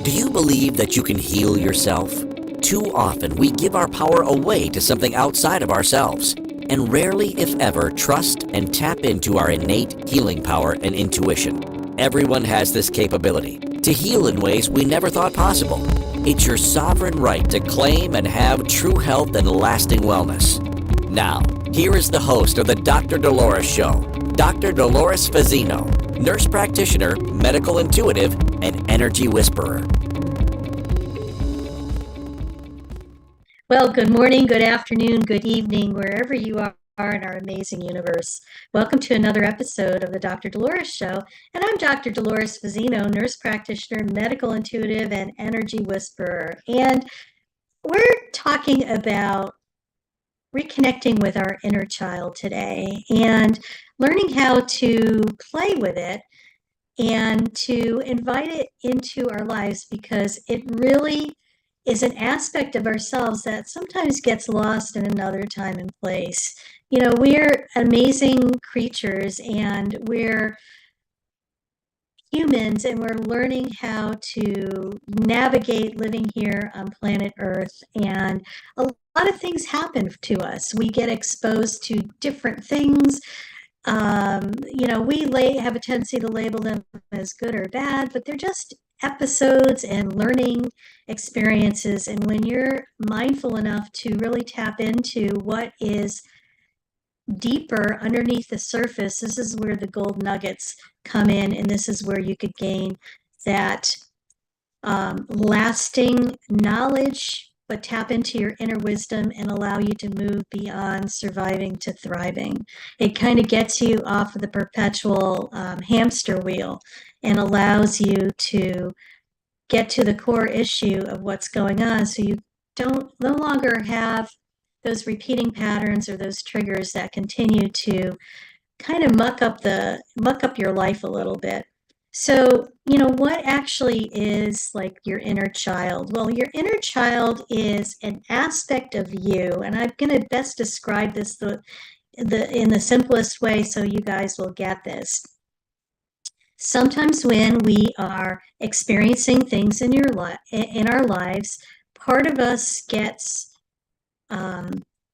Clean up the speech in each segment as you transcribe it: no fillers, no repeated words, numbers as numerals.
Do you believe that you can heal yourself? Too often we give our power away to something outside of ourselves, and rarely, if ever, trust and tap into our innate healing power and intuition. Everyone has this capability to heal in ways we never thought possible. It's your sovereign right to claim and have true health and lasting wellness. Now, here is the host of the Dr. Dolores Show, Dr. Dolores Fazzino, nurse practitioner, medical intuitive, and energy whisperer. Well, good morning, good afternoon, good evening, wherever you are in our amazing universe. Welcome to another episode of the Dr. Dolores Show. And I'm Dr. Dolores Fazzino, nurse practitioner, medical intuitive, and energy whisperer. And we're talking about reconnecting with our inner child today and learning how to play with it and to invite it into our lives, because it really is an aspect of ourselves that sometimes gets lost in another time and place. You know, we're amazing creatures and we're humans, and we're learning how to navigate living here on planet Earth. And a lot of things happen to us. We get exposed to different things. We have a tendency to label them as good or bad, but they're just episodes and learning experiences. And when you're mindful enough to really tap into what is deeper underneath the surface, this is where the gold nuggets come in, and this is where you could gain that lasting knowledge, but tap into your inner wisdom and allow you to move beyond surviving to thriving. It kind of gets you off of the perpetual hamster wheel and allows you to get to the core issue of what's going on, so you no longer have those repeating patterns or those triggers that continue to kind of muck up your life a little bit. So, what actually is like your inner child? Well, your inner child is an aspect of you, and I'm going to best describe this in the simplest way so you guys will get this. Sometimes when we are experiencing things in our lives, part of us gets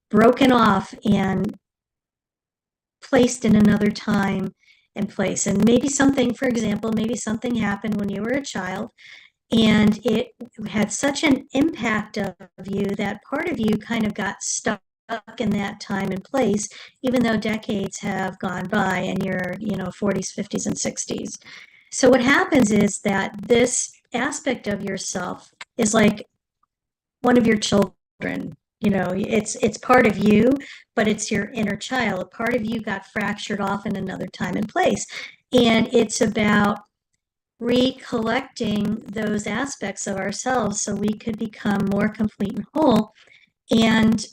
broken off and placed in another time and place. And maybe something happened when you were a child, and it had such an impact of you that part of you kind of got stuck in that time and place, even though decades have gone by and you're, 40s, 50s, and 60s. So what happens is that this aspect of yourself is like one of your children. It's part of you, but it's your inner child. A part of you got fractured off in another time and place. And it's about recollecting those aspects of ourselves so we could become more complete and whole and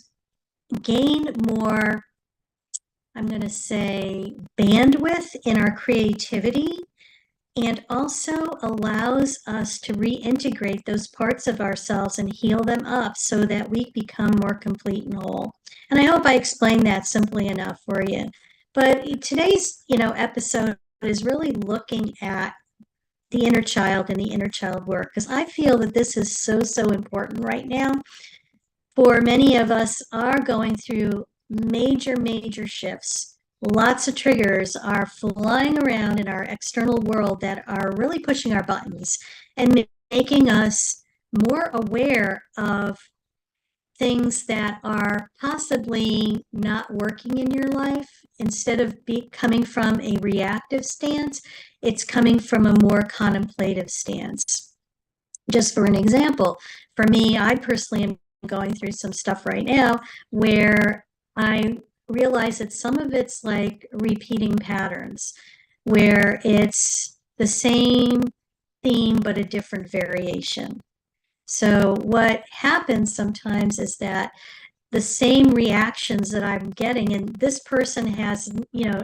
gain more, I'm going to say, bandwidth in our creativity, and also allows us to reintegrate those parts of ourselves and heal them up so that we become more complete and whole. And I hope I explained that simply enough for you. But today's, episode is really looking at the inner child and the inner child work, because I feel that this is so, so important right now. For many of us are going through major, major shifts. Lots of triggers are flying around in our external world that are really pushing our buttons and making us more aware of things that are possibly not working in your life. Instead of coming from a reactive stance, it's coming from a more contemplative stance. Just for an example, for me, I personally am going through some stuff right now where I realize that some of it's like repeating patterns, where it's the same theme but a different variation. So what happens sometimes is that the same reactions that I'm getting, and this person has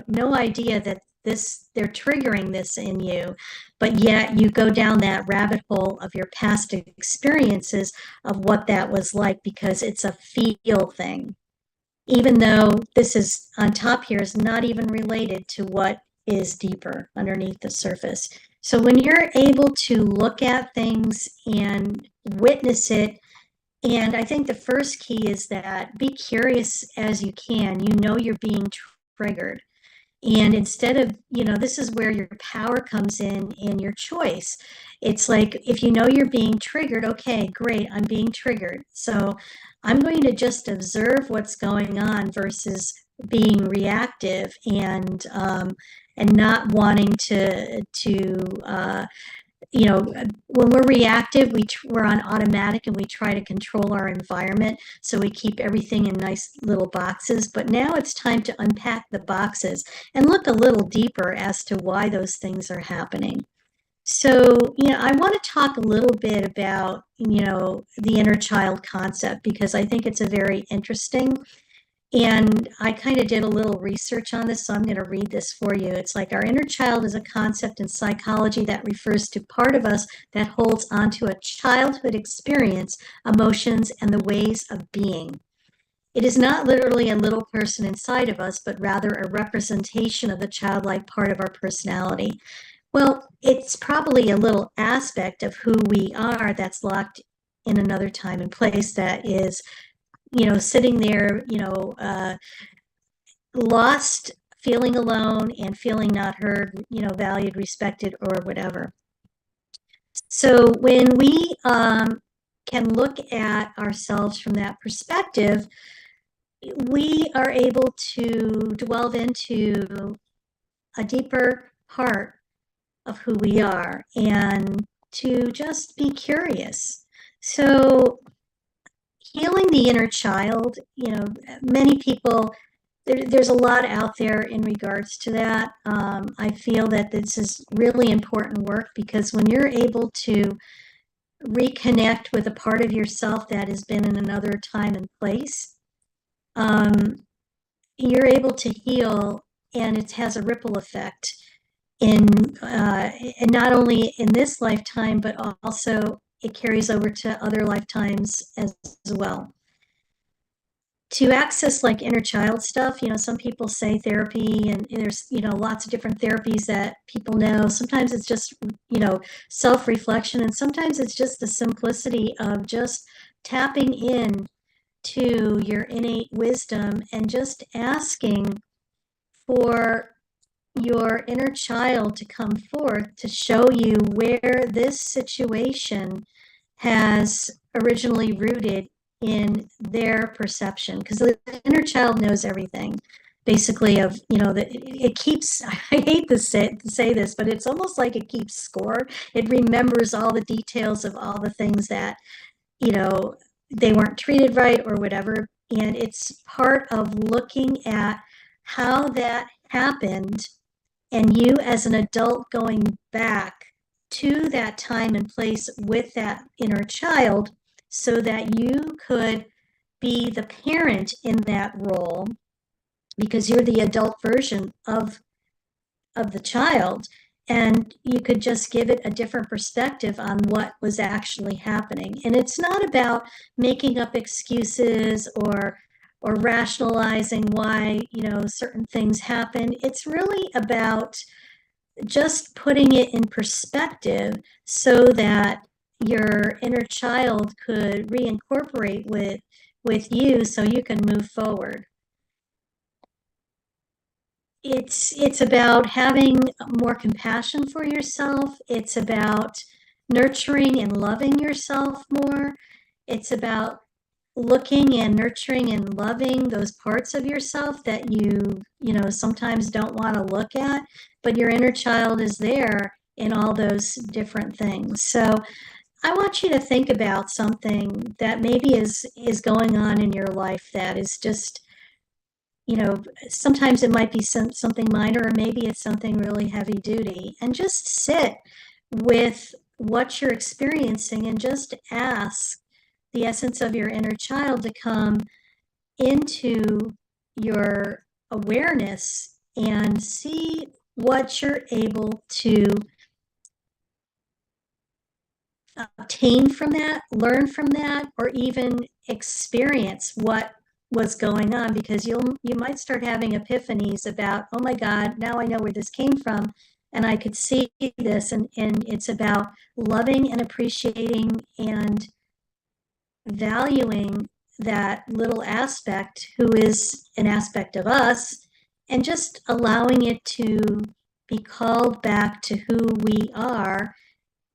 no idea that they're triggering this in you, but yet you go down that rabbit hole of your past experiences of what that was like, because it's a feel thing. Even though this is on top here is not even related to what is deeper underneath the surface. So when you're able to look at things and witness it, and I think the first key is that be curious as you can. You know you're being triggered. And instead of, this is where your power comes in your choice. It's like, if you know you're being triggered, okay, great, I'm being triggered. So I'm going to just observe what's going on versus being reactive and not wanting when we're reactive, we're on automatic and we try to control our environment. So we keep everything in nice little boxes. But now it's time to unpack the boxes and look a little deeper as to why those things are happening. So, I want to talk a little bit about, the inner child concept, because I think it's a very interesting. And I kind of did a little research on this, so I'm going to read this for you. It's like, our inner child is a concept in psychology that refers to part of us that holds onto a childhood experience, emotions, and the ways of being. It is not literally a little person inside of us, but rather a representation of the childlike part of our personality. Well, it's probably a little aspect of who we are that's locked in another time and place that is sitting there, lost, feeling alone and feeling not heard, valued, respected, or whatever. So when we can look at ourselves from that perspective, we are able to delve into a deeper part of who we are and to just be curious. So healing the inner child, many people, there's a lot out there in regards to that. I feel that this is really important work, because when you're able to reconnect with a part of yourself that has been in another time and place, you're able to heal, and it has a ripple effect and not only in this lifetime, but also it carries over to other lifetimes as well. To access like inner child stuff, some people say therapy, and there's, lots of different therapies that people know. Sometimes it's just, self-reflection, and sometimes it's just the simplicity of just tapping in to your innate wisdom and just asking for your inner child to come forth to show you where this situation has originally rooted in their perception, because the inner child knows everything basically of, that it keeps, I hate to say this, but it's almost like it keeps score. It remembers all the details of all the things that, they weren't treated right or whatever. And it's part of looking at how that happened, and you as an adult going back to that time and place with that inner child so that you could be the parent in that role, because you're the adult version of the child, and you could just give it a different perspective on what was actually happening. And it's not about making up excuses or rationalizing why, certain things happen. It's really about just putting it in perspective so that your inner child could reincorporate with you so you can move forward. It's about having more compassion for yourself. It's about nurturing and loving yourself more. It's about looking and nurturing and loving those parts of yourself that you sometimes don't want to look at, but your inner child is there in all those different things. So I want you to think about something that maybe is going on in your life that is just, sometimes it might be something minor, or maybe it's something really heavy duty, and just sit with what you're experiencing and just ask the essence of your inner child to come into your awareness and see what you're able to obtain from that, learn from that, or even experience what was going on, because you might start having epiphanies about, oh my God, now I know where this came from. And I could see this, and it's about loving and appreciating and valuing that little aspect who is an aspect of us, and just allowing it to be called back to who we are,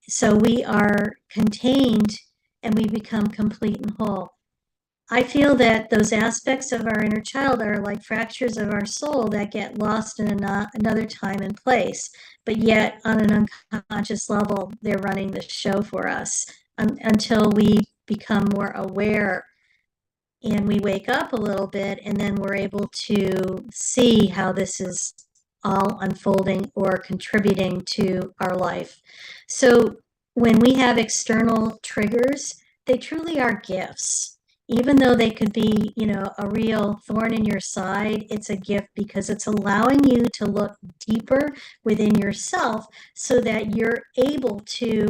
so we are contained and we become complete and whole. I feel that those aspects of our inner child are like fractures of our soul that get lost in another time and place, but yet on an unconscious level, they're running the show for us until we become more aware and we wake up a little bit, and then we're able to see how this is all unfolding or contributing to our life. So when we have external triggers, they truly are gifts. Even though they could be, a real thorn in your side, it's a gift because it's allowing you to look deeper within yourself so that you're able to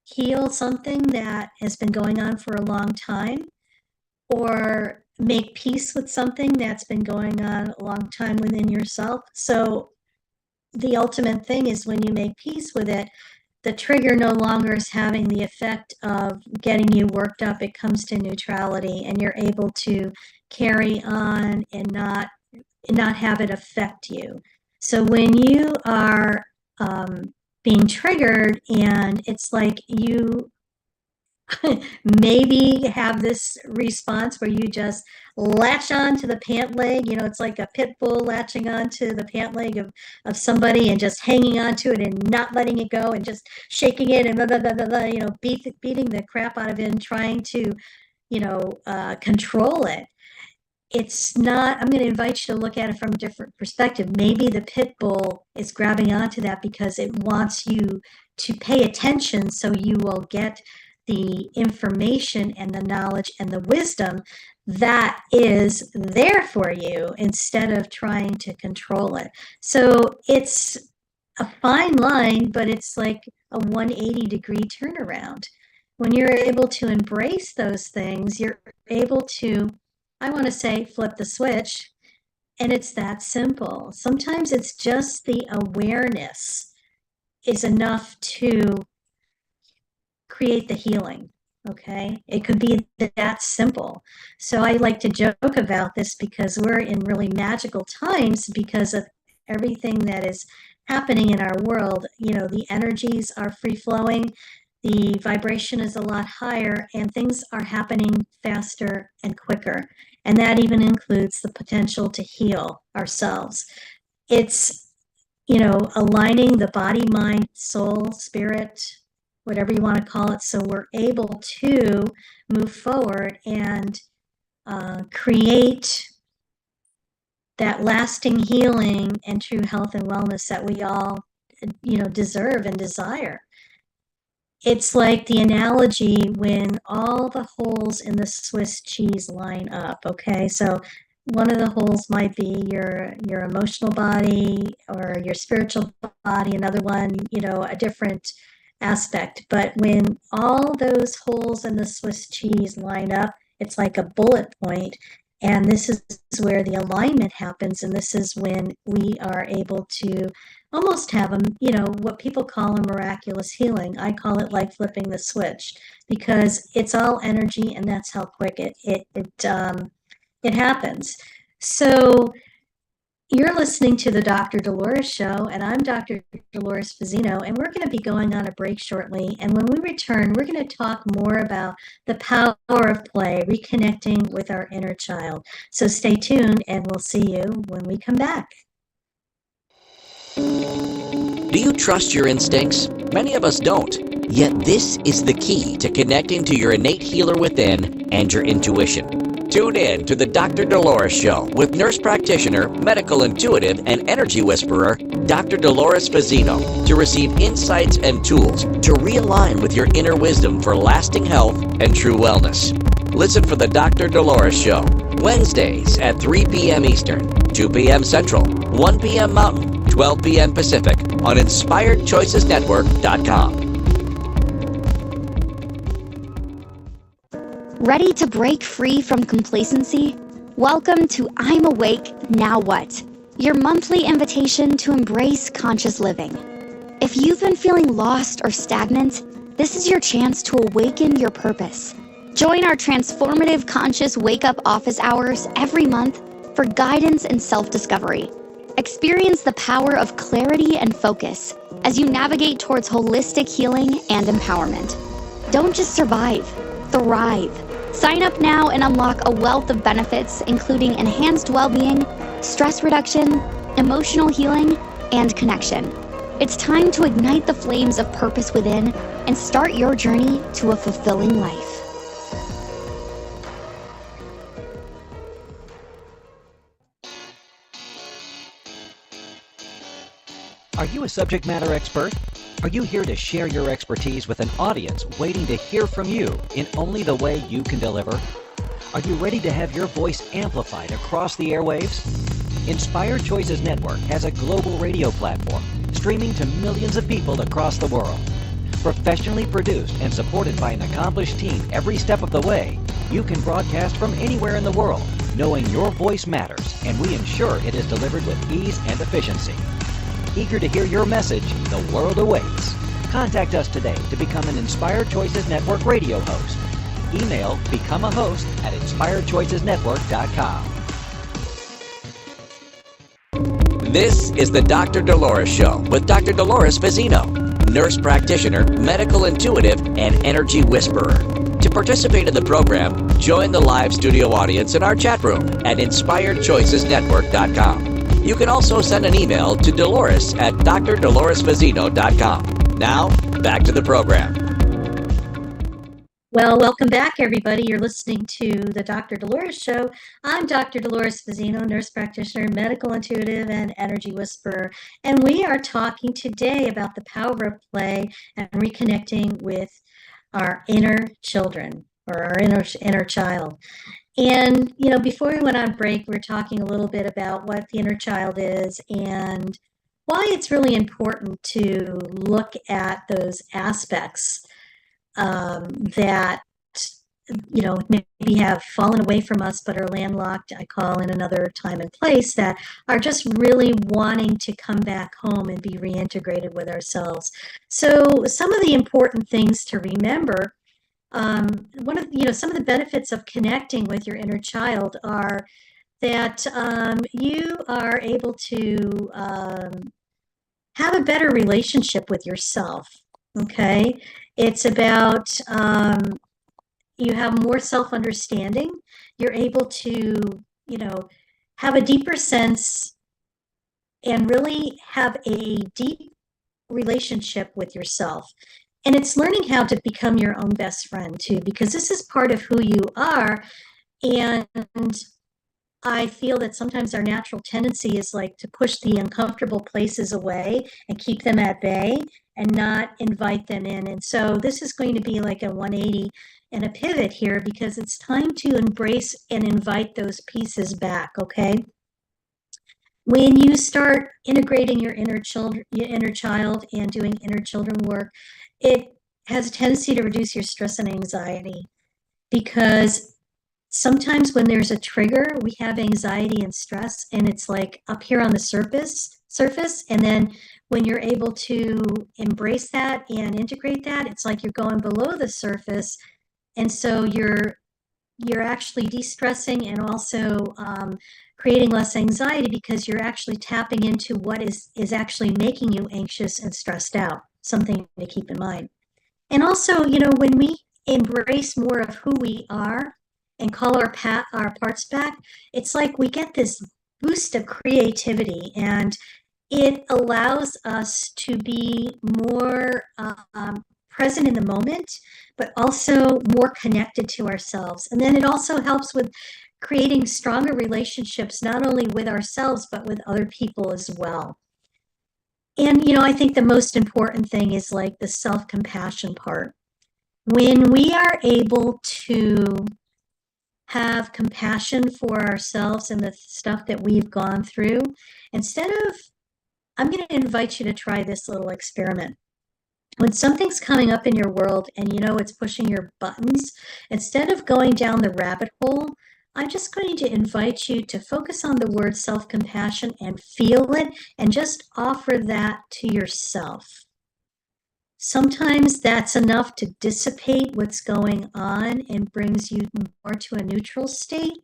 heal something that has been going on for a long time, or make peace with something that's been going on a long time within yourself. So the ultimate thing is when you make peace with it, the trigger no longer is having the effect of getting you worked up. It comes to neutrality, and you're able to carry on and not have it affect you. So when you are being triggered, and it's like you maybe have this response where you just latch on to the pant leg, it's like a pit bull latching on to the pant leg of somebody and just hanging on to it and not letting it go and just shaking it and blah, blah, blah, blah, blah, beating the crap out of it and trying to, control it. It's not, I'm going to invite you to look at it from a different perspective. Maybe the pit bull is grabbing onto that because it wants you to pay attention, so you will get the information and the knowledge and the wisdom that is there for you instead of trying to control it. So it's a fine line, but it's like a 180-degree turnaround. When you're able to embrace those things, you're able to, I want to say, flip the switch, and it's that simple. Sometimes it's just the awareness is enough to create the healing, okay? It could be that simple. So I like to joke about this because we're in really magical times because of everything that is happening in our world. The energies are free-flowing, the vibration is a lot higher, and things are happening faster and quicker. And that even includes the potential to heal ourselves. It's, aligning the body, mind, soul, spirit, whatever you want to call it, so we're able to move forward and create that lasting healing and true health and wellness that we all, deserve and desire. It's like the analogy when all the holes in the Swiss cheese line up, okay? So one of the holes might be your emotional body or your spiritual body, another one, a different aspect. But when all those holes in the Swiss cheese line up, it's like a bullet point. And this is where the alignment happens. And this is when we are able to almost have what people call a miraculous healing. I call it like flipping the switch, because it's all energy, and that's how quick it happens. So you're listening to the Dr. Dolores Show, and I'm Dr. Dolores Fazzino, and we're going to be going on a break shortly. And when we return, we're going to talk more about the power of play, reconnecting with our inner child. So stay tuned, and we'll see you when we come back. Do you trust your instincts? Many of us don't. Yet this is the key to connecting to your innate healer within and your intuition. Tune in to the Dr. Dolores Show with nurse practitioner, medical intuitive, and energy whisperer, Dr. Dolores Fazzino, to receive insights and tools to realign with your inner wisdom for lasting health and true wellness. Listen for the Dr. Dolores Show, Wednesdays at 3 p.m. Eastern, 2 p.m. Central, 1 p.m. Mountain, 12 p.m. Pacific on InspiredChoicesNetwork.com. Ready to break free from complacency? Welcome to I'm Awake, Now What? your monthly invitation to embrace conscious living. If you've been feeling lost or stagnant, this is your chance to awaken your purpose. Join our transformative conscious wake-up office hours every month for guidance and self-discovery. Experience the power of clarity and focus as you navigate towards holistic healing and empowerment. Don't just survive, thrive. Sign up now and unlock a wealth of benefits, including enhanced well-being, stress reduction, emotional healing, and connection. It's time to ignite the flames of purpose within and start your journey to a fulfilling life. Are you a subject matter expert? Are you here to share your expertise with an audience waiting to hear from you in only the way you can deliver? Are you ready to have your voice amplified across the airwaves? Inspired Choices Network has a global radio platform streaming to millions of people across the world. Professionally produced and supported by an accomplished team every step of the way, you can broadcast from anywhere in the world, knowing your voice matters, and we ensure it is delivered with ease and efficiency. Eager to hear your message, the world awaits. Contact us today to become an Inspired Choices Network radio host. Email becomeahost@inspiredchoicesnetwork.com. This is the Dr. Dolores Show with Dr. Dolores Fazzino, nurse practitioner, medical intuitive, and energy whisperer. To participate in the program, join the live studio audience in our chat room at inspiredchoicesnetwork.com. You can also send an email to Dolores at drdoloresfazzino.com. Now, back to the program. Well, welcome back, everybody. You're listening to the Dr. Dolores Show. I'm Dr. Dolores Fazzino, nurse practitioner, medical intuitive, and energy whisperer. And we are talking today about the power of play and reconnecting with our inner children or our inner child. And, before we went on break, we were talking a little bit about what the inner child is and why it's really important to look at those aspects that, maybe have fallen away from us but are landlocked, I call, in another time and place, that are just really wanting to come back home and be reintegrated with ourselves. So some of the important things to remember, some of the benefits of connecting with your inner child are that you are able to have a better relationship with yourself. Okay, it's about you have more self-understanding. You're able to, have a deeper sense and really have a deep relationship with yourself. And it's learning how to become your own best friend too, because this is part of who you are. And I feel that sometimes our natural tendency is like to push the uncomfortable places away and keep them at bay and not invite them in. And so this is going to be like a 180 and a pivot here, because it's time to embrace and invite those pieces back, okay? When you start integrating your inner child and doing inner children work, it has a tendency to reduce your stress and anxiety, because sometimes when there's a trigger, we have anxiety and stress, and it's like up here on the surface. And then when you're able to embrace that and integrate that, it's like you're going below the surface. And so you're actually de-stressing and also creating less anxiety, because you're actually tapping into what is actually making you anxious and stressed out. Something to keep in mind. And also, when we embrace more of who we are and call our parts back, it's like we get this boost of creativity, and it allows us to be more present in the moment, but also more connected to ourselves. And then it also helps with creating stronger relationships, not only with ourselves, but with other people as well. And, I think the most important thing is like the self-compassion part. When we are able to have compassion for ourselves and the stuff that we've gone through, I'm going to invite you to try this little experiment. When something's coming up in your world and it's pushing your buttons, instead of going down the rabbit hole I'm just going to invite you to focus on the word self-compassion and feel it and just offer that to yourself. Sometimes that's enough to dissipate what's going on and brings you more to a neutral state.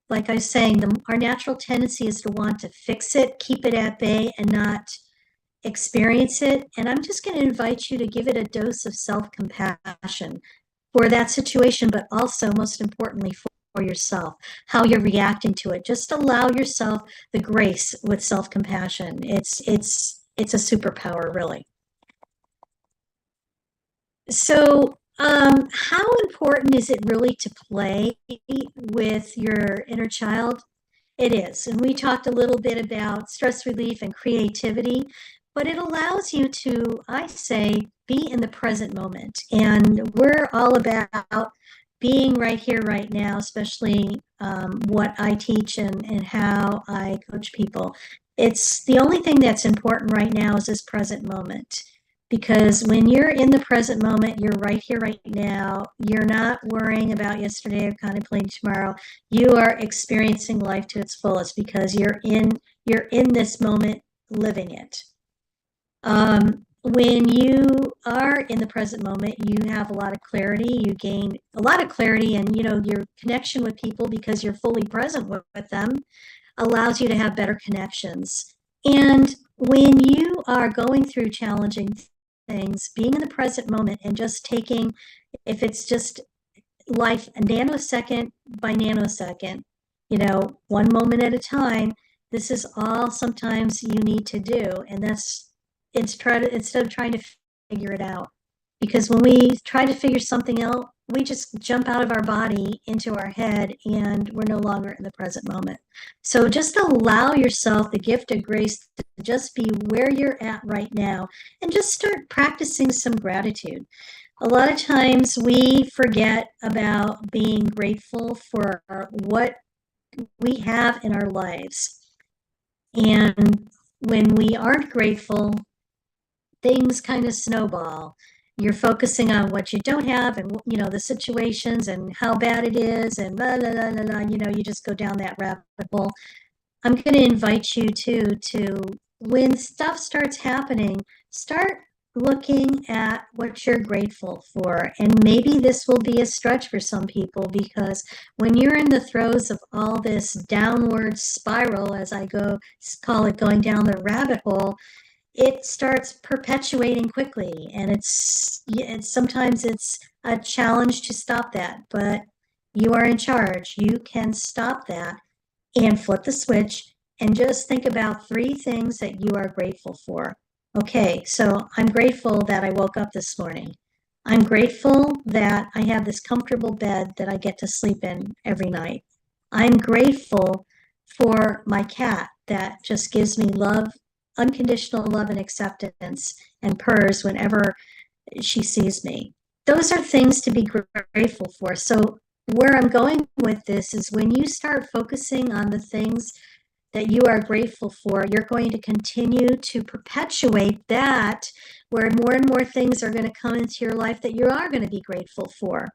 Like I was saying, our natural tendency is to want to fix it, keep it at bay, and not experience it. And I'm just going to invite you to give it a dose of self-compassion for that situation, but also, most importantly, for yourself, how you're reacting to it. Just allow yourself the grace with self-compassion. It's a superpower, really. So, how important is it really to play with your inner child? It is. And we talked a little bit about stress relief and creativity, but it allows you to, I say, be in the present moment. And we're all about being right here, right now, especially what I teach and how I coach people. It's the only thing that's important right now is this present moment. Because when you're in the present moment, you're right here, right now. You're not worrying about yesterday or contemplating tomorrow. You are experiencing life to its fullest because you're in this moment living it. When you are in the present moment, you have a lot of clarity. You gain a lot of clarity, and your connection with people, because you're fully present with them, allows you to have better connections. And when you are going through challenging things, being in the present moment and just taking, if it's just life nanosecond by nanosecond, one moment at a time, this is all sometimes you need to do. And instead of trying to figure it out. Because when we try to figure something out, we just jump out of our body into our head and we're no longer in the present moment. So just allow yourself the gift of grace to just be where you're at right now and just start practicing some gratitude. A lot of times we forget about being grateful for what we have in our lives. And when we aren't grateful, things kind of snowball. You're focusing on what you don't have and, the situations and how bad it is and blah, blah, blah, blah, blah. You just go down that rabbit hole. I'm going to invite you to, when stuff starts happening, start looking at what you're grateful for. And maybe this will be a stretch for some people, because when you're in the throes of all this downward spiral, as I call it, going down the rabbit hole, it starts perpetuating quickly, and sometimes it's a challenge to stop that, but you are in charge. You can stop that and flip the switch and just think about 3 things that you are grateful for. Okay, so I'm grateful that I woke up this morning. I'm grateful that I have this comfortable bed that I get to sleep in every night. I'm grateful for my cat that just gives me love, unconditional love and acceptance, and purrs whenever she sees me. Those are things to be grateful for. So where I'm going with this is, when you start focusing on the things that you are grateful for, you're going to continue to perpetuate that, where more and more things are going to come into your life that you are going to be grateful for.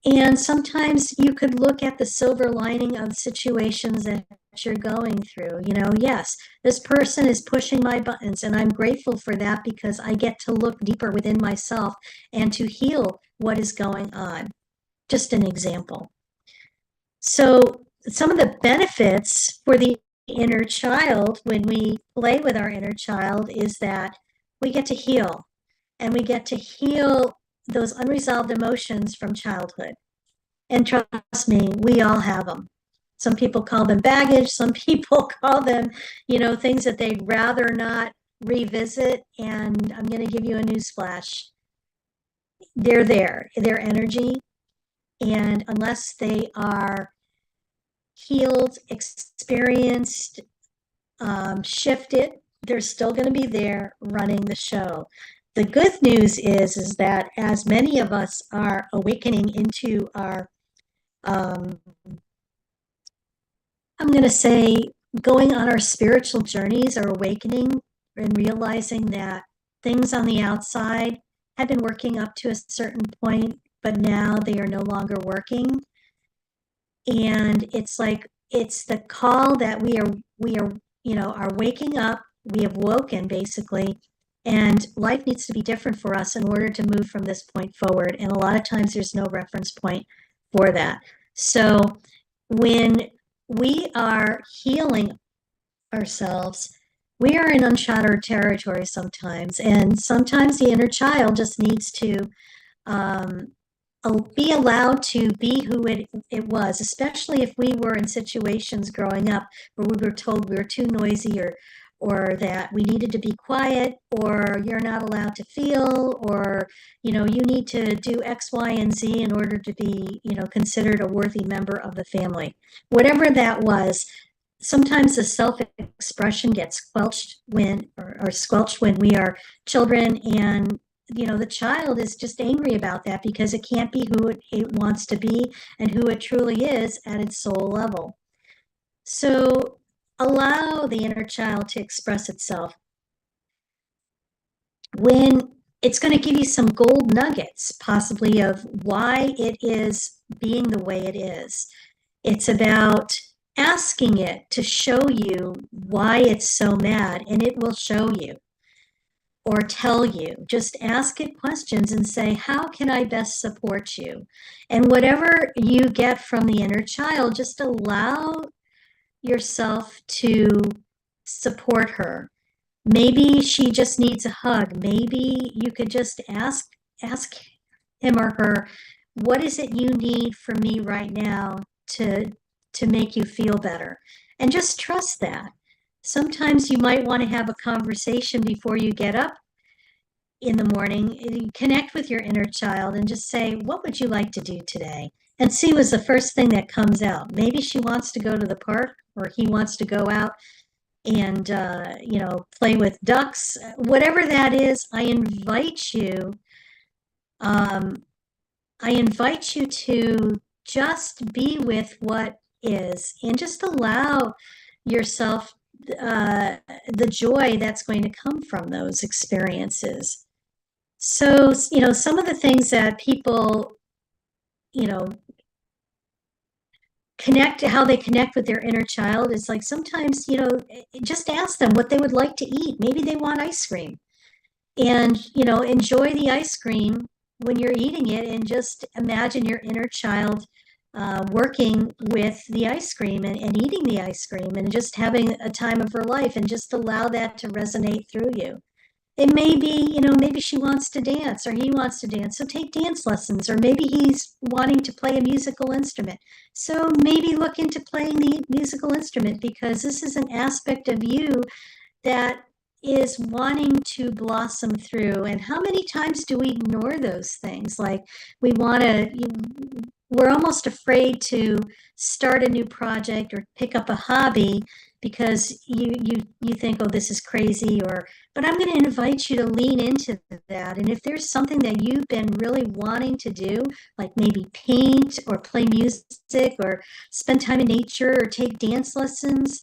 And sometimes you could look at the silver lining of situations that you're going through. Yes, this person is pushing my buttons, and I'm grateful for that, because I get to look deeper within myself and to heal what is going on. Just an example. So some of the benefits for the inner child, when we play with our inner child, is that we get to heal, and we get to heal those unresolved emotions from childhood. And trust me, we all have them. Some people call them baggage. Some people call them, things that they'd rather not revisit. And I'm going to give you a newsflash. They're there. They're energy. And unless they are healed, experienced, shifted, they're still going to be there running the show. The good news is that as many of us are awakening into our, I'm going to say, going on our spiritual journeys, or awakening and realizing that things on the outside have been working up to a certain point, but now they are no longer working. And it's like, it's the call that we are, are waking up. We have woken basically, and life needs to be different for us in order to move from this point forward. And a lot of times there's no reference point for that. So when we are healing ourselves, we are in uncharted territory sometimes. And sometimes the inner child just needs to be allowed to be who it was, especially if we were in situations growing up where we were told we were too noisy, or that we needed to be quiet, or you're not allowed to feel, or you need to do X, Y, and Z in order to be considered a worthy member of the family. Whatever that was, sometimes the self-expression gets squelched when we are children, and the child is just angry about that because it can't be who it wants to be and who it truly is at its soul level. So allow the inner child to express itself. When it's going to give you some gold nuggets, possibly, of why it is being the way it is. It's about asking it to show you why it's so mad, and it will show you or tell you. Just ask it questions and say, how can I best support you? And whatever you get from the inner child, just allow yourself to support her. Maybe she just needs a hug. Maybe you could just ask him or her, what is it you need from me right now to make you feel better? And just trust that. Sometimes you might want to have a conversation before you get up in the morning. Connect with your inner child and just say, what would you like to do today? And see what's the first thing that comes out. Maybe she wants to go to the park, or he wants to go out and, play with ducks. Whatever that is, I invite you to just be with what is, and just allow yourself the joy that's going to come from those experiences. So, some of the things that people, how they connect with their inner child is like, sometimes, just ask them what they would like to eat. Maybe they want ice cream, and, enjoy the ice cream when you're eating it, and just imagine your inner child working with the ice cream and eating the ice cream and just having a time of her life, and just allow that to resonate through you. It may be, maybe she wants to dance, or he wants to dance, so take dance lessons. Or maybe he's wanting to play a musical instrument, so maybe look into playing the musical instrument, because this is an aspect of you that is wanting to blossom through. And how many times do we ignore those things? Like, we're almost afraid to start a new project or pick up a hobby because you think, oh, this is crazy. But I'm going to invite you to lean into that. And if there's something that you've been really wanting to do, like maybe paint or play music or spend time in nature or take dance lessons,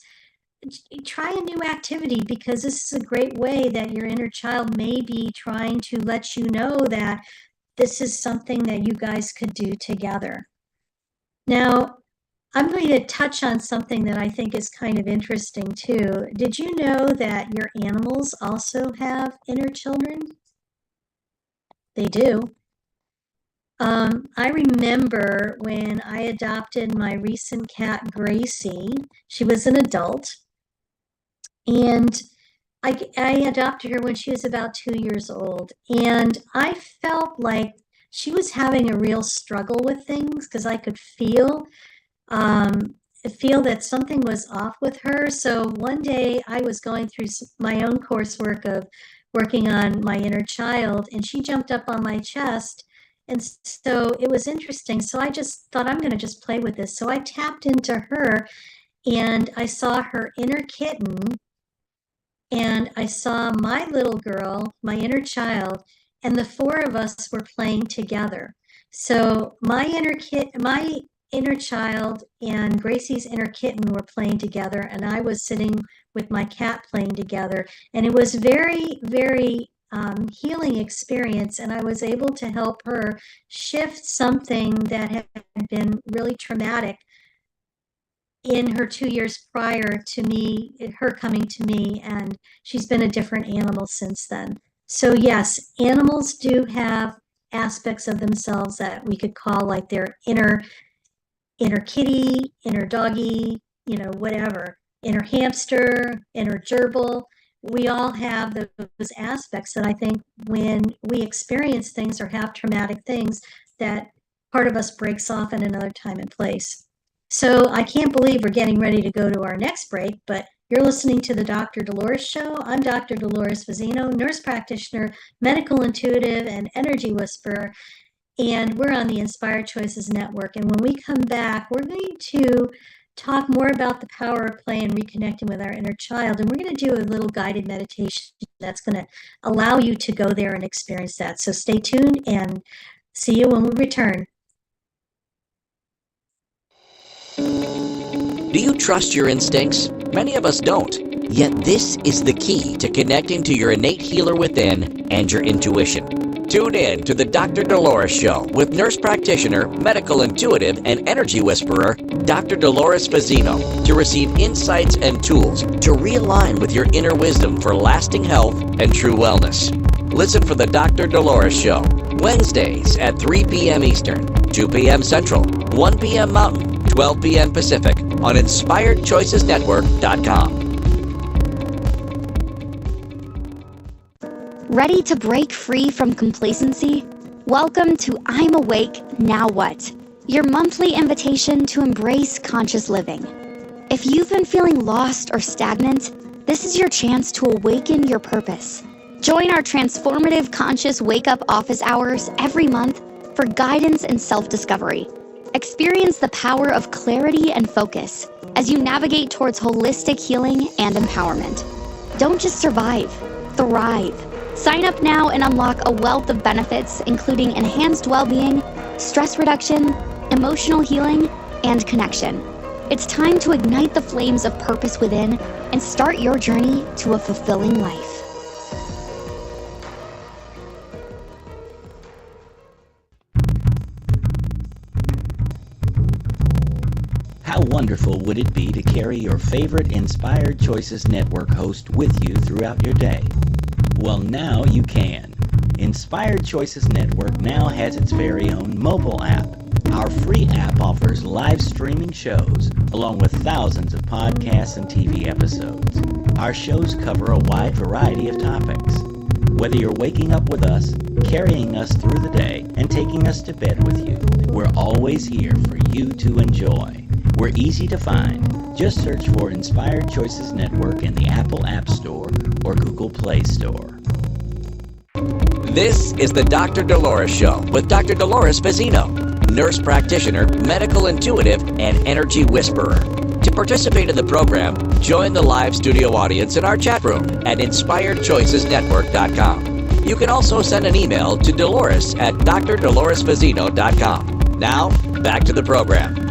try a new activity, because this is a great way that your inner child may be trying to let you know that this is something that you guys could do together. Now, I'm going to touch on something that I think is kind of interesting too. Did you know that your animals also have inner children? They do. I remember when I adopted my recent cat, Gracie. She was an adult, and I adopted her when she was about 2 years old. And I felt like she was having a real struggle with things, because I could feel that something was off with her. So one day I was going through my own coursework of working on my inner child, and she jumped up on my chest. And so it was interesting. So I just thought, I'm going to just play with this. So I tapped into her, and I saw her inner kitten, and I saw my little girl, my inner child, and the four of us were playing together. So my inner child and Gracie's inner kitten were playing together, and I was sitting with my cat playing together. And it was very, very healing experience, and I was able to help her shift something that had been really traumatic in her 2 years prior to me, her coming to me, and she's been a different animal since then. So yes, animals do have aspects of themselves that we could call like their inner kitty, inner doggy, whatever, inner hamster, inner gerbil. We all have those aspects that I think when we experience things or have traumatic things, that part of us breaks off in another time and place. So I can't believe we're getting ready to go to our next break, but you're listening to the Dr. Dolores Show. I'm Dr. Dolores Fazzino, nurse practitioner, medical intuitive, and energy whisperer. And we're on the Inspired Choices Network. And when we come back, we're going to talk more about the power of play and reconnecting with our inner child. And we're going to do a little guided meditation that's going to allow you to go there and experience that. So stay tuned and see you when we return. Do you trust your instincts? Many of us don't. Yet this is the key to connecting to your innate healer within and your intuition. Tune in to the Dr. Dolores Show with nurse practitioner, medical intuitive, and energy whisperer, Dr. Dolores Fazzino, to receive insights and tools to realign with your inner wisdom for lasting health and true wellness. Listen for the Dr. Dolores Show, Wednesdays at 3 p.m. Eastern, 2 p.m. Central, 1 p.m. Mountain, 12 p.m. Pacific on InspiredChoicesNetwork.com. Ready to break free from complacency? Welcome to I'm Awake, Now What? Your monthly invitation to embrace conscious living. If you've been feeling lost or stagnant, this is your chance to awaken your purpose. Join our transformative conscious wake-up office hours every month for guidance and self-discovery. Experience the power of clarity and focus as you navigate towards holistic healing and empowerment. Don't just survive, thrive. Sign up now and unlock a wealth of benefits, including enhanced well-being, stress reduction, emotional healing, and connection. It's time to ignite the flames of purpose within and start your journey to a fulfilling life. How wonderful would it be to carry your favorite Inspired Choices Network host with you throughout your day? Well, now you can. Inspired Choices Network now has its very own mobile app. Our free app offers live streaming shows, along with thousands of podcasts and TV episodes. Our shows cover a wide variety of topics. Whether you're waking up with us, carrying us through the day, and taking us to bed with you, we're always here for you to enjoy. We're easy to find. Just search for Inspired Choices Network in the Apple App Store or Google Play Store. This is the Dr. Dolores Show with Dr. Dolores Fazzino, nurse practitioner, medical intuitive, and energy whisperer. To participate in the program, join the live studio audience in our chat room at InspiredChoicesNetwork.com. You can also send an email to Dolores at drdoloresfazzino.com. Now, back to the program.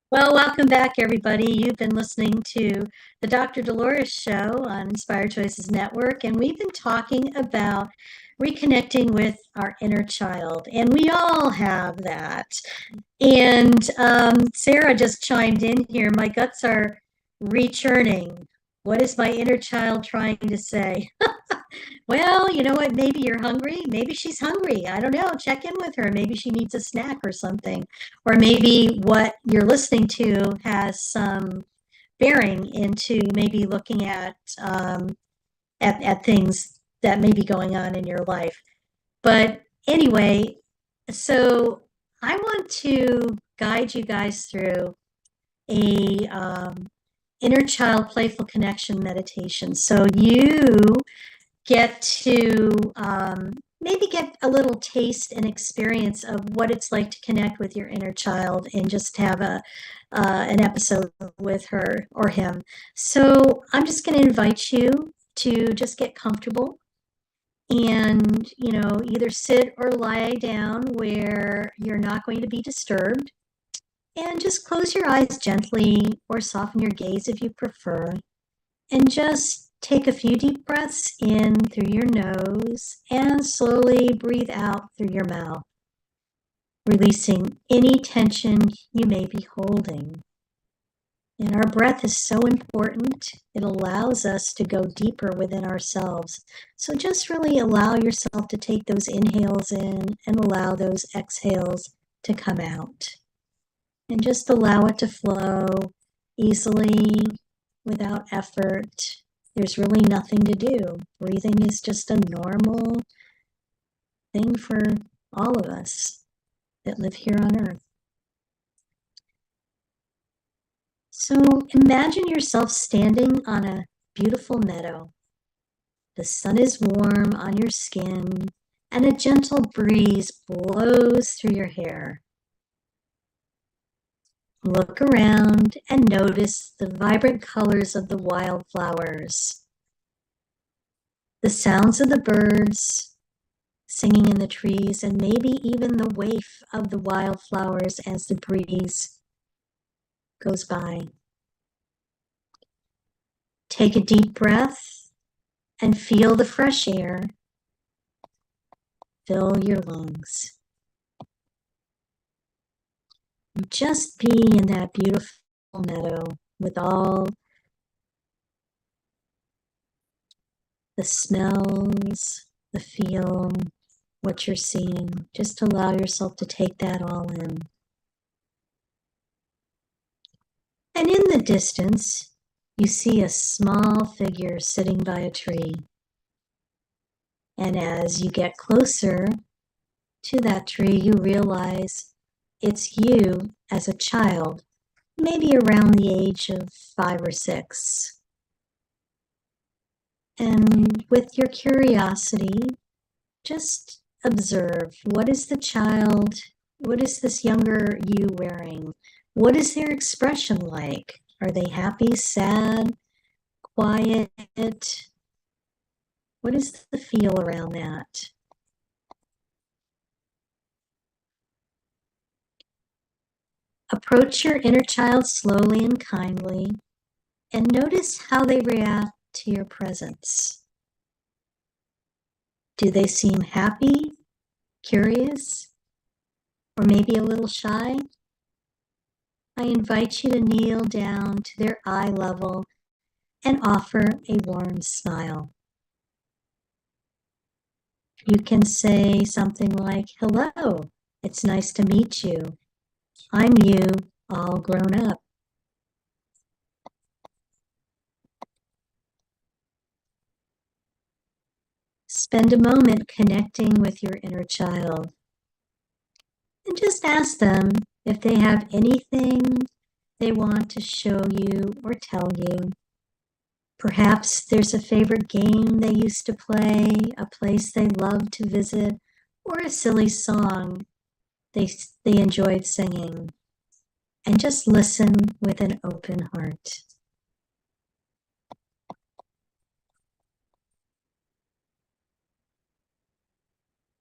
Well, welcome back, everybody. You've been listening to the Dr. Dolores Show on Inspired Choices Network, and we've been talking about reconnecting with our inner child, and we all have that. And Sarah just chimed in here. My guts are rechurning. What is my inner child trying to say? Well, you know what? Maybe you're hungry. Maybe she's hungry. I don't know. Check in with her. Maybe she needs a snack or something. Or maybe what you're listening to has some bearing into maybe looking at things that may be going on in your life. But anyway, so I want to guide you guys through a inner child playful connection meditation. So you get to maybe get a little taste and experience of what it's like to connect with your inner child and just have an episode with her or him. So I'm just going to invite you to just get comfortable and, either sit or lie down where you're not going to be disturbed, and just close your eyes gently or soften your gaze if you prefer, and just take a few deep breaths in through your nose and slowly breathe out through your mouth, releasing any tension you may be holding. And our breath is so important. It allows us to go deeper within ourselves. So just really allow yourself to take those inhales in and allow those exhales to come out. And just allow it to flow easily without effort. There's really nothing to do. Breathing is just a normal thing for all of us that live here on earth. So imagine yourself standing on a beautiful meadow. The sun is warm on your skin and a gentle breeze blows through your hair. Look around and notice the vibrant colors of the wildflowers, the sounds of the birds singing in the trees, and maybe even the waif of the wildflowers as the breeze goes by. Take a deep breath and feel the fresh air fill your lungs. Just be in that beautiful meadow with all the smells, the feel, what you're seeing. Just allow yourself to take that all in. And in the distance, you see a small figure sitting by a tree. And as you get closer to that tree, you realize it's you as a child, maybe around the age of 5 or 6. And with your curiosity, just observe, what is the child, what is this younger you wearing? What is their expression like? Are they happy, sad, quiet? What is the feel around that? Approach your inner child slowly and kindly and notice how they react to your presence. Do they seem happy, curious, or maybe a little shy? I invite you to kneel down to their eye level and offer a warm smile. You can say something like, "Hello, it's nice to meet you. I'm you, all grown up." Spend a moment connecting with your inner child. And just ask them if they have anything they want to show you or tell you. Perhaps there's a favorite game they used to play, a place they loved to visit, or a silly song they enjoyed singing. And just listen with an open heart.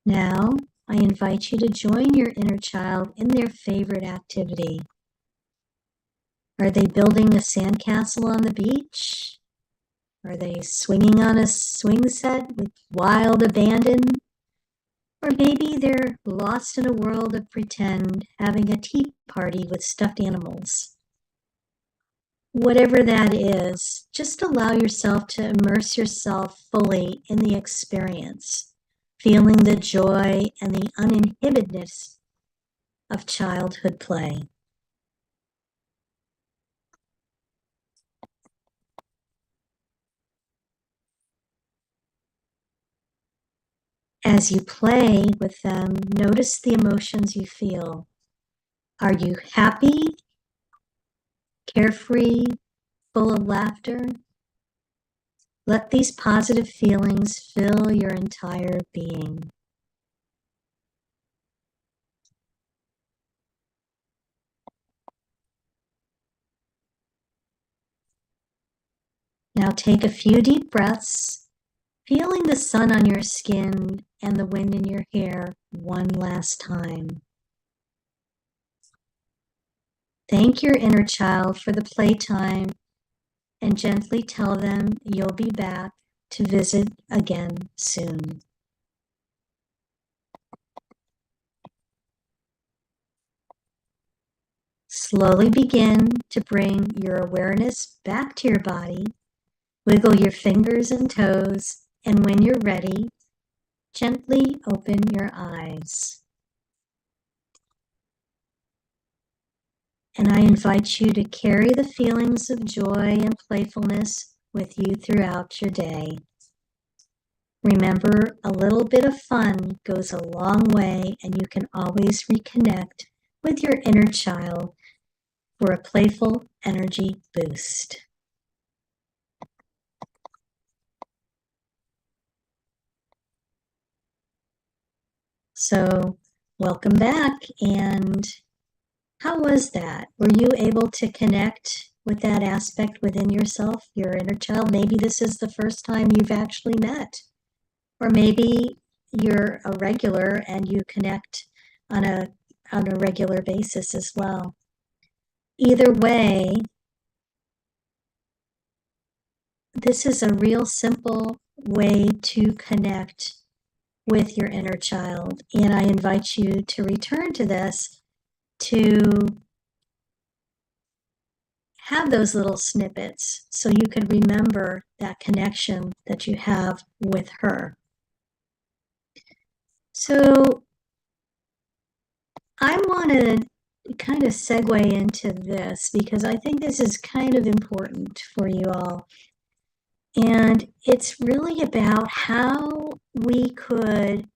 Now, I invite you to join your inner child in their favorite activity. Are they building a sandcastle on the beach? Are they swinging on a swing set with wild abandon? Or maybe they're lost in a world of pretend, having a tea party with stuffed animals. Whatever that is, just allow yourself to immerse yourself fully in the experience, feeling the joy and the uninhibitedness of childhood play. As you play with them, notice the emotions you feel. Are you happy, carefree, full of laughter? Let these positive feelings fill your entire being. Now take a few deep breaths, feeling the sun on your skin and the wind in your hair one last time. Thank your inner child for the playtime and gently tell them you'll be back to visit again soon. Slowly begin to bring your awareness back to your body. Wiggle your fingers and toes, and when you're ready, gently open your eyes. And I invite you to carry the feelings of joy and playfulness with you throughout your day. Remember, a little bit of fun goes a long way, and you can always reconnect with your inner child for a playful energy boost. So, welcome back. And how was that? Were you able to connect with that aspect within yourself, your inner child? Maybe this is the first time you've actually met. Or maybe you're a regular and you connect on a regular basis as well. Either way, this is a real simple way to connect with your inner child. And I invite you to return to this, to have those little snippets so you can remember that connection that you have with her. So I want to kind of segue into this because I think this is kind of important for you all. And it's really about how we could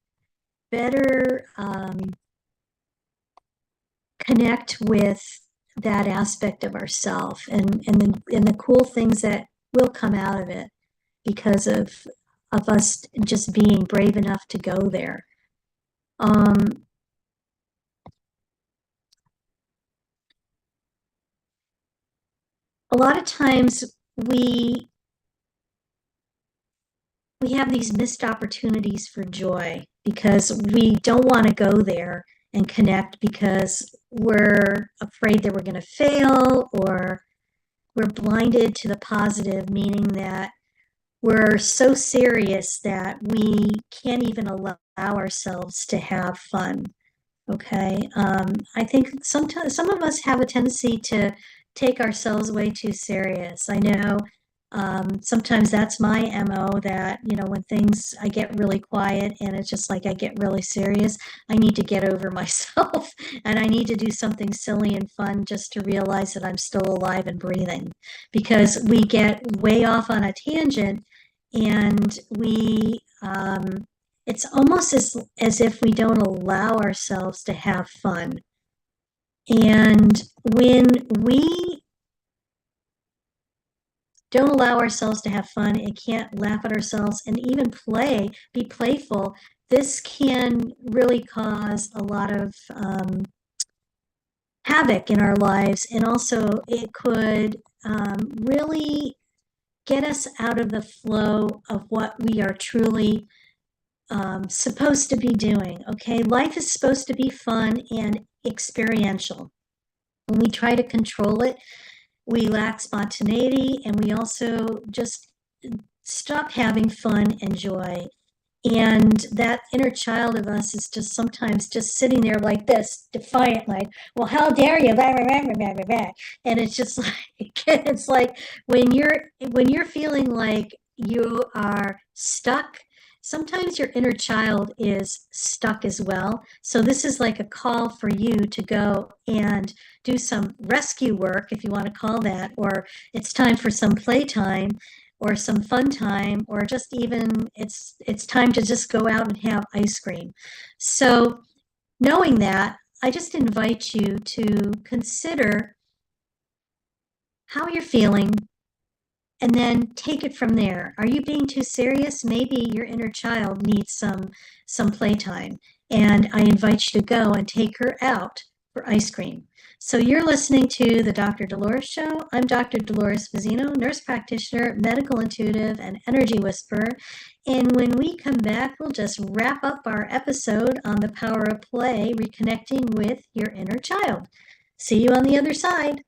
better connect with that aspect of ourself and the cool things that will come out of it because of us just being brave enough to go there. A lot of times we have these missed opportunities for joy because we don't want to go there and connect because we're afraid that we're going to fail, or we're blinded to the positive, meaning that we're so serious that we can't even allow ourselves to have fun. Okay. I think sometimes some of us have a tendency to take ourselves way too serious. I know sometimes that's my MO, that, when I get really quiet and it's just like I get really serious, I need to get over myself and I need to do something silly and fun just to realize that I'm still alive and breathing, because we get way off on a tangent and it's almost as if we don't allow ourselves to have fun. And when we don't allow ourselves to have fun and can't laugh at ourselves and even be playful, this can really cause a lot of havoc in our lives. And also it could really get us out of the flow of what we are truly supposed to be doing. Okay, life is supposed to be fun and experiential. When we try to control it, we lack spontaneity, and we also just stop having fun and joy. And that inner child of us is just sometimes just sitting there like this, defiant, like, well, how dare you? Blah, blah, blah, blah, blah, blah. And it's just like, it's like when you're feeling like you are stuck, sometimes your inner child is stuck as well. So this is like a call for you to go and do some rescue work, if you want to call that, or it's time for some playtime or some fun time, or just even it's time to just go out and have ice cream. So knowing that, I just invite you to consider how you're feeling and then take it from there. Are you being too serious? Maybe your inner child needs some playtime, and I invite you to go and take her out for ice cream. So you're listening to the Dr. Dolores Show. I'm Dr. Dolores Mazzino, nurse practitioner, medical intuitive, and energy whisperer. And when we come back, we'll just wrap up our episode on the power of play, reconnecting with your inner child. See you on the other side.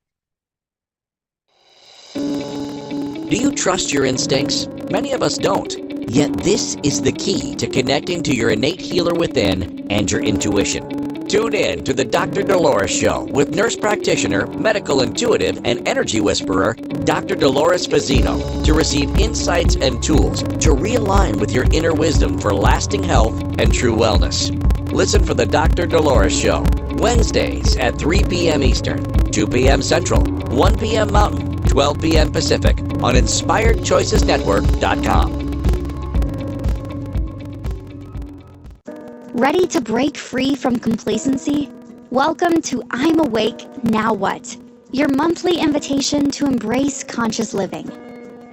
Do you trust your instincts? Many of us don't. Yet this is the key to connecting to your innate healer within and your intuition. Tune in to the Dr. Dolores Show with nurse practitioner, medical intuitive, and energy whisperer, Dr. Dolores Fazzino, to receive insights and tools to realign with your inner wisdom for lasting health and true wellness. Listen for the Dr. Dolores Show, Wednesdays at 3 p.m. Eastern, 2 p.m. Central, 1 p.m. Mountain, 12 p.m. Pacific on InspiredChoicesNetwork.com. Ready to break free from complacency? Welcome to I'm Awake, Now What? Your monthly invitation to embrace conscious living.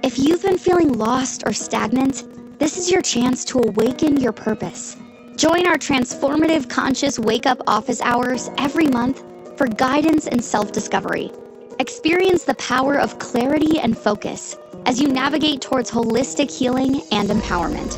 If you've been feeling lost or stagnant, this is your chance to awaken your purpose. Join our transformative conscious wake-up office hours every month for guidance and self-discovery. Experience the power of clarity and focus as you navigate towards holistic healing and empowerment.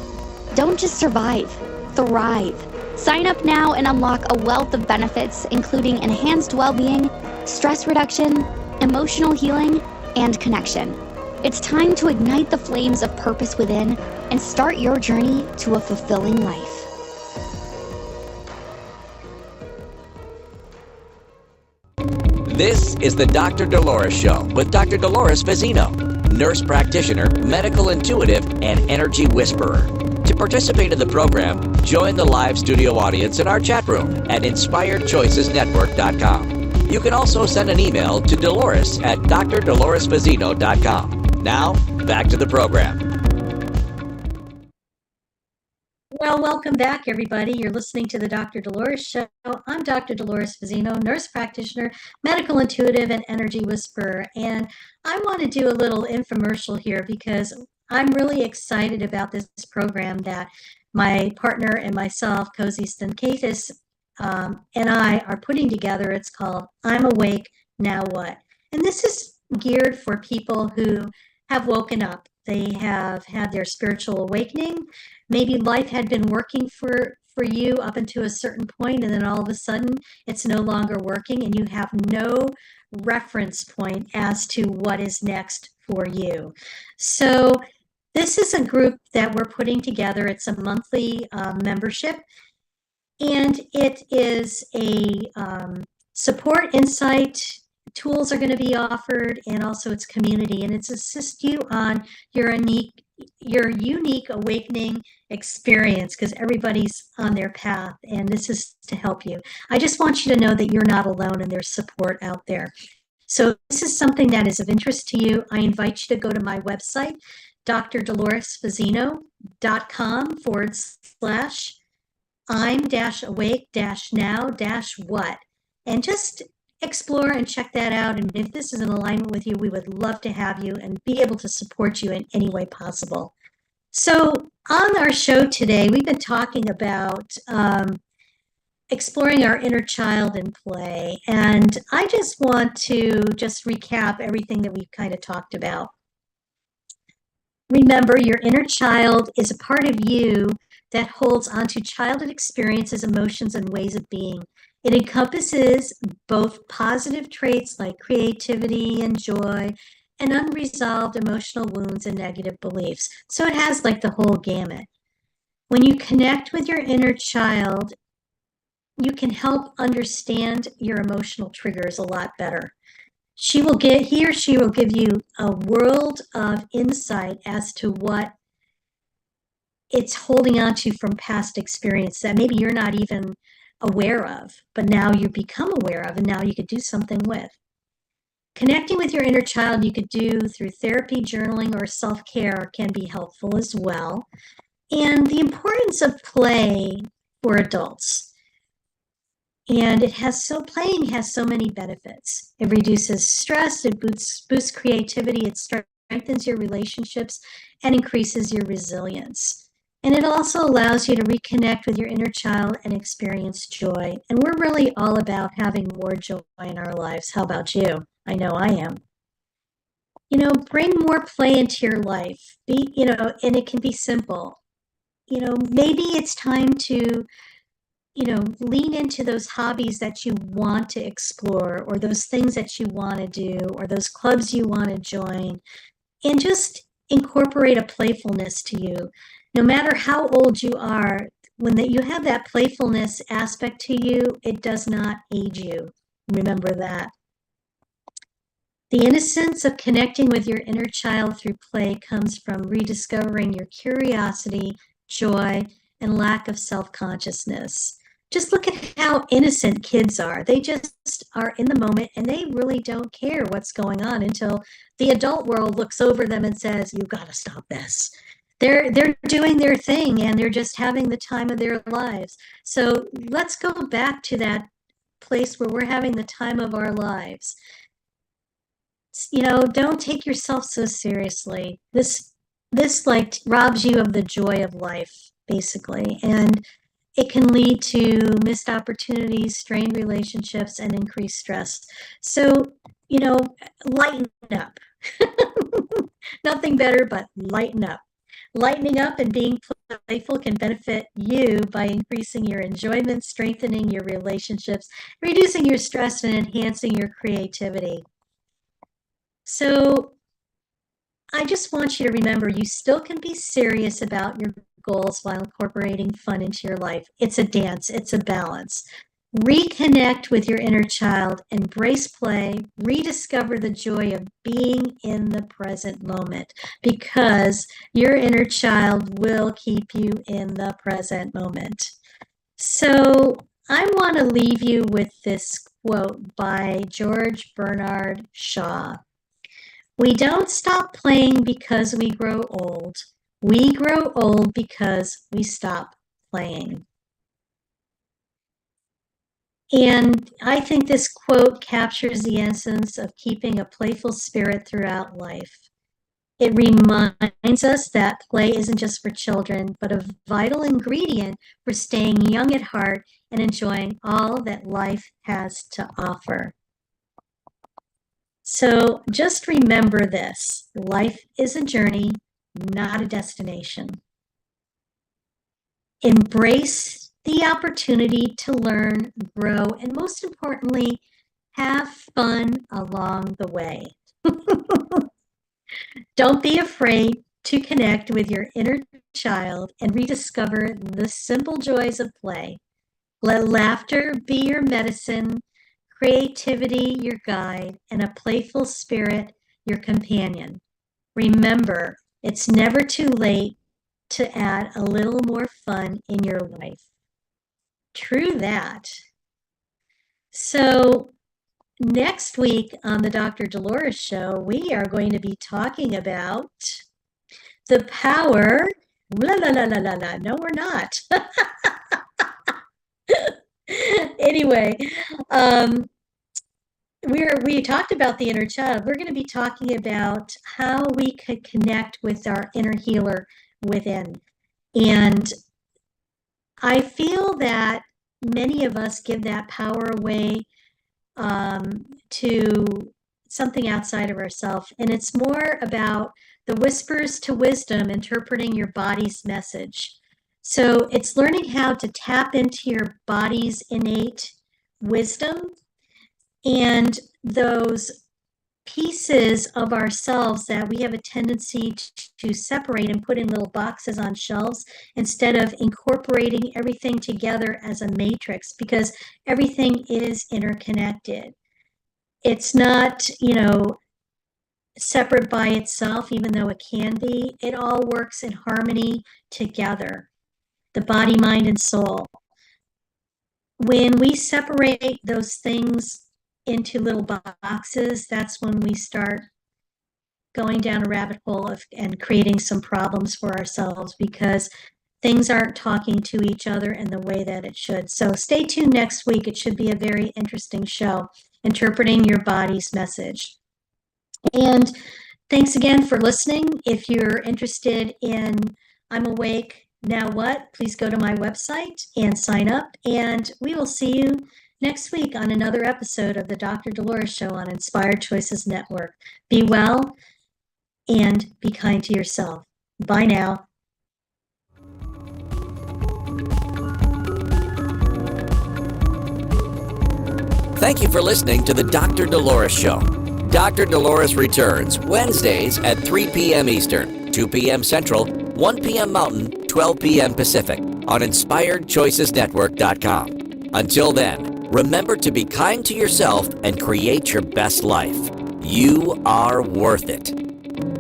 Don't just survive, thrive. Sign up now and unlock a wealth of benefits, including enhanced well-being, stress reduction, emotional healing, and connection. It's time to ignite the flames of purpose within and start your journey to a fulfilling life. This is the Dr. Dolores Show with Dr. Dolores Fazzino, nurse practitioner, medical intuitive, and energy whisperer. To participate in the program, join the live studio audience in our chat room at InspiredChoicesNetwork.com. You can also send an email to Dolores at drdoloresfazzino.com. Now, back to the program. Well, welcome back, everybody. You're listening to the Dr. Dolores Show. I'm Dr. Dolores Fazzino, nurse practitioner, medical intuitive, and energy whisperer. And I want to do a little infomercial here because I'm really excited about this program that my partner and myself, Cozy Stankakis, and I are putting together. It's called I'm Awake, Now What? And this is geared for people who have woken up. They have had their spiritual awakening. Maybe life had been working for you up until a certain point, and then all of a sudden it's no longer working, and you have no reference point as to what is next for you. So this is a group that we're putting together. It's a monthly membership, and it is a support, insight, tools are going to be offered, and also it's community, and it's assist you on your unique awakening experience, because everybody's on their path, and this is to help you. I just want you to know that you're not alone and there's support out there. So this is something that is of interest to you. I invite you to go to my website, drdoloresfazzino.com/I'm-awake-now-what, and just explore and check that out. And if this is in alignment with you, we would love to have you and be able to support you in any way possible. So on our show today, we've been talking about exploring our inner child in play. And I just want to just recap everything that we've kind of talked about. Remember, your inner child is a part of you that holds onto childhood experiences, emotions, and ways of being. It encompasses both positive traits like creativity and joy, and unresolved emotional wounds and negative beliefs. So it has like the whole gamut. When you connect with your inner child, you can help understand your emotional triggers a lot better. He or she will give you a world of insight as to what it's holding on to from past experience that maybe you're not even aware of, but now you become aware of, and now you could do something with. Connecting with your inner child you could do through therapy, journaling, or self-care can be helpful as well. And the importance of play for adults. And playing has so many benefits. It reduces stress, it boosts creativity, it strengthens your relationships, and increases your resilience. And it also allows you to reconnect with your inner child and experience joy. And we're really all about having more joy in our lives. How about you? I know I am. Bring more play into your life. And it can be simple. Maybe it's time to, lean into those hobbies that you want to explore, or those things that you want to do, or those clubs you want to join. and just incorporate a playfulness to you. No matter how old you are, when you have that playfulness aspect to you, it does not age you. Remember that. The innocence of connecting with your inner child through play comes from rediscovering your curiosity, joy, and lack of self-consciousness. Just look at how innocent kids are. They just are in the moment and they really don't care what's going on until the adult world looks over them and says, "You've got to stop this." They're doing their thing and they're just having the time of their lives. So let's go back to that place where we're having the time of our lives. Don't take yourself so seriously. This like robs you of the joy of life, basically. And it can lead to missed opportunities, strained relationships, and increased stress. So, lighten up. Nothing better but lighten up. Lightening up and being playful can benefit you by increasing your enjoyment, strengthening your relationships, reducing your stress, and enhancing your creativity. So I just want you to remember you still can be serious about your goals while incorporating fun into your life. It's a dance, it's a balance. Reconnect with your inner child, embrace play, rediscover the joy of being in the present moment, because your inner child will keep you in the present moment. So I want to leave you with this quote by George Bernard Shaw. We don't stop playing because we grow old. We grow old because we stop playing. And I think this quote captures the essence of keeping a playful spirit throughout life. It reminds us that play isn't just for children, but a vital ingredient for staying young at heart and enjoying all that life has to offer. So just remember this: life is a journey, not a destination. Embrace the opportunity to learn, grow, and most importantly, have fun along the way. Don't be afraid to connect with your inner child and rediscover the simple joys of play. Let laughter be your medicine, creativity your guide, and a playful spirit your companion. Remember, it's never too late to add a little more fun in your life. True that. So next week on the Dr. Dolores Show, we are going to be talking about the power. No, we're not. Anyway, we talked about the inner child. We're going to be talking about how we could connect with our inner healer within. And I feel that many of us give that power away to something outside of ourselves. And it's more about the whispers to wisdom, interpreting your body's message. So it's learning how to tap into your body's innate wisdom and those pieces of ourselves that we have a tendency to separate and put in little boxes on shelves, instead of incorporating everything together as a matrix, because everything is interconnected. It's not, separate by itself, even though it can be. It all works in harmony together, the body, mind, and soul. When we separate those things into little boxes, that's when we start going down a rabbit hole and creating some problems for ourselves, because things aren't talking to each other in the way that it should. So stay tuned next week. It should be a very interesting show, interpreting your body's message. And thanks again for listening. If you're interested in I'm Awake, Now What, please go to my website and sign up. And we will see you next week on another episode of the Dr. Dolores Show on Inspired Choices Network. Be well and be kind to yourself. Bye now. Thank you for listening to the Dr. Dolores Show. Dr. Dolores returns Wednesdays at 3 p.m. Eastern, 2 p.m. Central, 1 p.m. Mountain, 12 p.m. Pacific on InspiredChoicesNetwork.com. Until then, remember to be kind to yourself and create your best life. You are worth it.